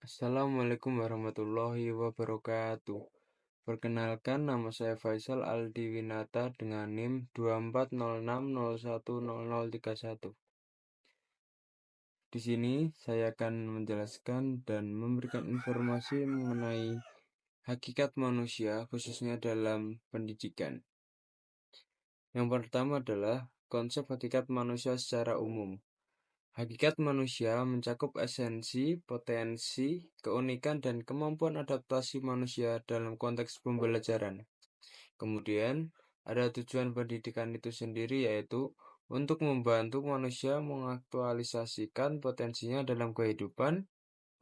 Assalamualaikum warahmatullahi wabarakatuh. Perkenalkan, nama saya Faisal Aldiwinata dengan NIM 2406010031. Di sini saya akan menjelaskan dan memberikan informasi mengenai hakikat manusia, khususnya dalam pendidikan. Yang pertama adalah konsep hakikat manusia secara umum. Hakikat manusia mencakup esensi, potensi, keunikan, dan kemampuan adaptasi manusia dalam konteks pembelajaran. Kemudian, ada tujuan pendidikan itu sendiri, yaitu untuk membantu manusia mengaktualisasikan potensinya dalam kehidupan,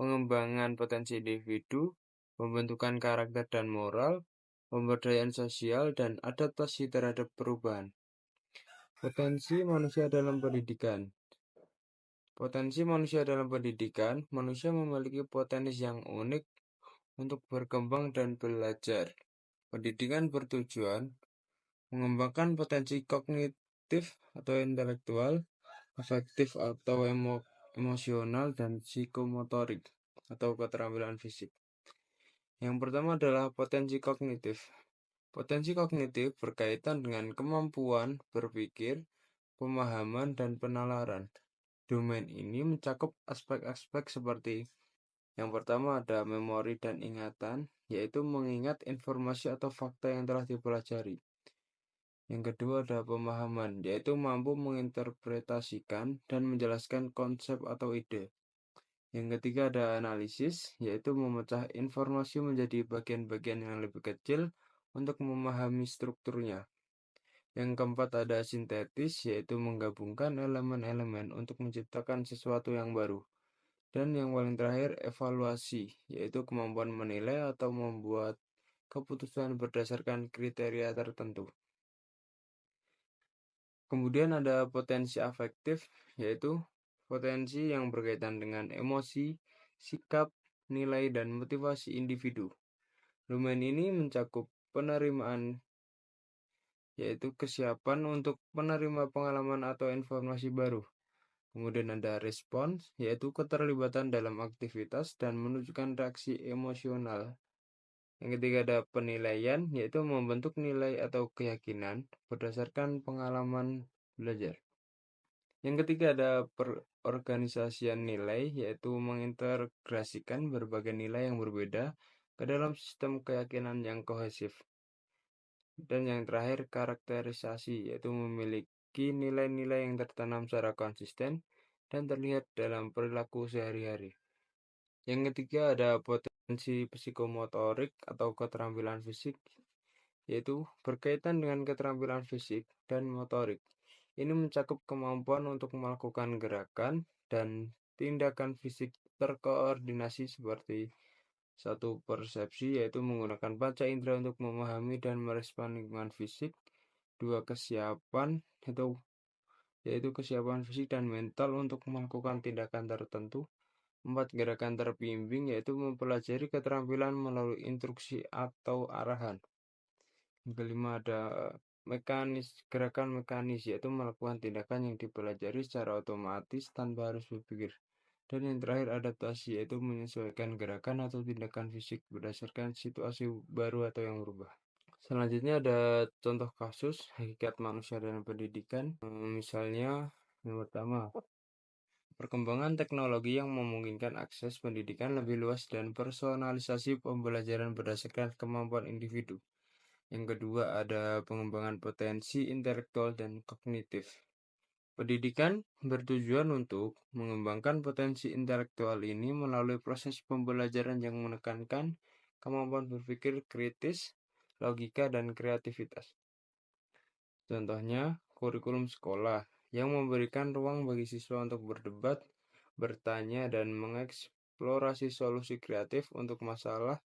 pengembangan potensi individu, pembentukan karakter dan moral, pemberdayaan sosial, dan adaptasi terhadap perubahan. Potensi manusia dalam pendidikan. Potensi manusia dalam pendidikan, manusia memiliki potensi yang unik untuk berkembang dan belajar. Pendidikan bertujuan mengembangkan potensi kognitif atau intelektual, afektif atau emosional, dan psikomotorik atau keterampilan fisik. Yang pertama adalah potensi kognitif. Potensi kognitif berkaitan dengan kemampuan berpikir, pemahaman, dan penalaran. Domain ini mencakup aspek-aspek seperti yang pertama ada memori dan ingatan, yaitu mengingat informasi atau fakta yang telah dipelajari. Yang kedua ada pemahaman, yaitu mampu menginterpretasikan dan menjelaskan konsep atau ide. Yang ketiga ada analisis, yaitu memecah informasi menjadi bagian-bagian yang lebih kecil untuk memahami strukturnya. Yang keempat ada sintetis, yaitu menggabungkan elemen-elemen untuk menciptakan sesuatu yang baru. Dan yang paling terakhir evaluasi, yaitu kemampuan menilai atau membuat keputusan berdasarkan kriteria tertentu. Kemudian ada potensi afektif, yaitu potensi yang berkaitan dengan emosi, sikap, nilai, dan motivasi individu. Domain ini mencakup penerimaan, yaitu kesiapan untuk menerima pengalaman atau informasi baru. Kemudian ada respons, yaitu keterlibatan dalam aktivitas dan menunjukkan reaksi emosional. Yang ketiga ada penilaian, yaitu membentuk nilai atau keyakinan berdasarkan pengalaman belajar. Yang ketiga ada perorganisasian nilai, yaitu mengintegrasikan berbagai nilai yang berbeda ke dalam sistem keyakinan yang kohesif. Dan yang terakhir karakterisasi, yaitu memiliki nilai-nilai yang tertanam secara konsisten dan terlihat dalam perilaku sehari-hari. Yang ketiga ada potensi psikomotorik atau keterampilan fisik, yaitu berkaitan dengan keterampilan fisik dan motorik. Ini mencakup kemampuan untuk melakukan gerakan dan tindakan fisik terkoordinasi seperti satu persepsi, yaitu menggunakan panca indera untuk memahami dan merespon lingkungan fisik. Dua kesiapan, yaitu kesiapan fisik dan mental untuk melakukan tindakan tertentu. 4 gerakan terbimbing, yaitu mempelajari keterampilan melalui instruksi atau arahan. Yang kelima ada gerakan mekanis, yaitu melakukan tindakan yang dipelajari secara otomatis tanpa harus berpikir. Dan yang terakhir adaptasi, yaitu menyesuaikan gerakan atau tindakan fisik berdasarkan situasi baru atau yang berubah. Selanjutnya ada contoh kasus hakikat manusia dalam pendidikan. Misalnya yang pertama, perkembangan teknologi yang memungkinkan akses pendidikan lebih luas dan personalisasi pembelajaran berdasarkan kemampuan individu. Yang kedua ada pengembangan potensi intelektual dan kognitif. Pendidikan bertujuan untuk mengembangkan potensi intelektual ini melalui proses pembelajaran yang menekankan kemampuan berpikir kritis, logika, dan kreativitas. Contohnya, kurikulum sekolah yang memberikan ruang bagi siswa untuk berdebat, bertanya, dan mengeksplorasi solusi kreatif untuk masalah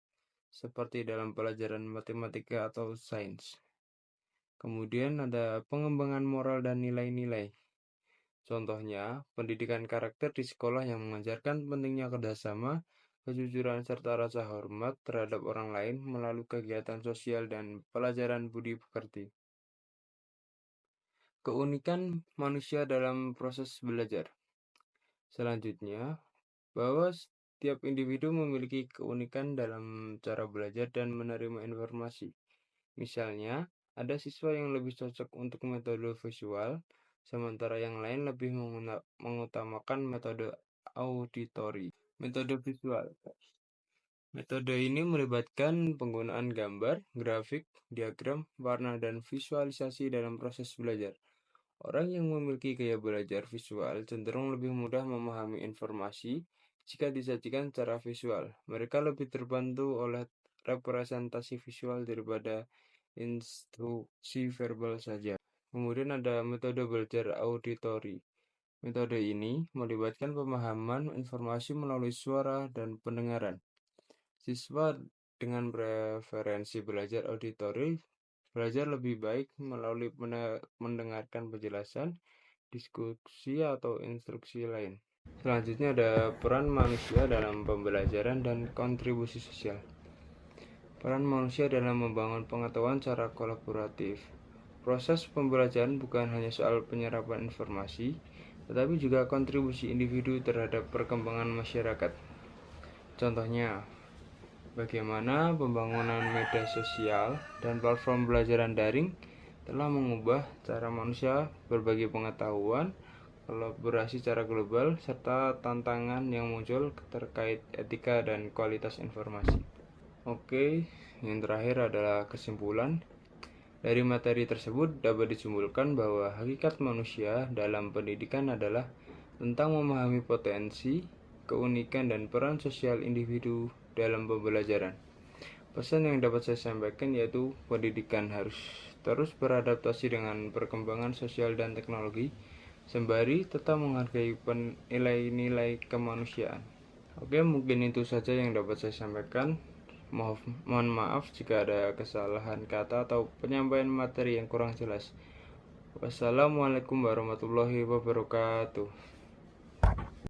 seperti dalam pelajaran matematika atau sains. Kemudian ada pengembangan moral dan nilai-nilai. Contohnya, pendidikan karakter di sekolah yang mengajarkan pentingnya kerjasama, kejujuran, serta rasa hormat terhadap orang lain melalui kegiatan sosial dan pelajaran budi pekerti. Keunikan manusia dalam proses belajar. Selanjutnya, bahwa Tiap individu memiliki keunikan dalam cara belajar dan menerima informasi. Misalnya, ada siswa yang lebih cocok untuk metode visual, sementara yang lain lebih mengutamakan metode auditori. Metode visual. Metode ini melibatkan penggunaan gambar, grafik, diagram, warna, dan visualisasi dalam proses belajar. Orang yang memiliki gaya belajar visual cenderung lebih mudah memahami informasi jika disajikan secara visual. Mereka lebih terbantu oleh representasi visual daripada instruksi verbal saja. Kemudian ada metode belajar auditori. Metode ini melibatkan pemahaman informasi melalui suara dan pendengaran. Siswa dengan preferensi belajar auditori belajar lebih baik melalui mendengarkan penjelasan, diskusi, atau instruksi lain. Selanjutnya ada peran manusia dalam pembelajaran dan kontribusi sosial. Peran manusia dalam membangun pengetahuan secara kolaboratif. Proses pembelajaran bukan hanya soal penyerapan informasi, tetapi juga kontribusi individu terhadap perkembangan masyarakat. Contohnya, bagaimana pembangunan media sosial dan platform belajaran daring telah mengubah cara manusia berbagi pengetahuan, kolaborasi secara global, serta tantangan yang muncul terkait etika dan kualitas informasi. Oke, yang terakhir adalah kesimpulan. Dari materi tersebut dapat disimpulkan bahwa hakikat manusia dalam pendidikan adalah tentang memahami potensi, keunikan, dan peran sosial individu dalam pembelajaran. Pesan yang dapat saya sampaikan yaitu pendidikan harus terus beradaptasi dengan perkembangan sosial dan teknologi, sembari tetap menghargai nilai-nilai kemanusiaan. Oke, mungkin itu saja yang dapat saya sampaikan. Mohon maaf jika ada kesalahan kata atau penyampaian materi yang kurang jelas. Wassalamualaikum warahmatullahi wabarakatuh.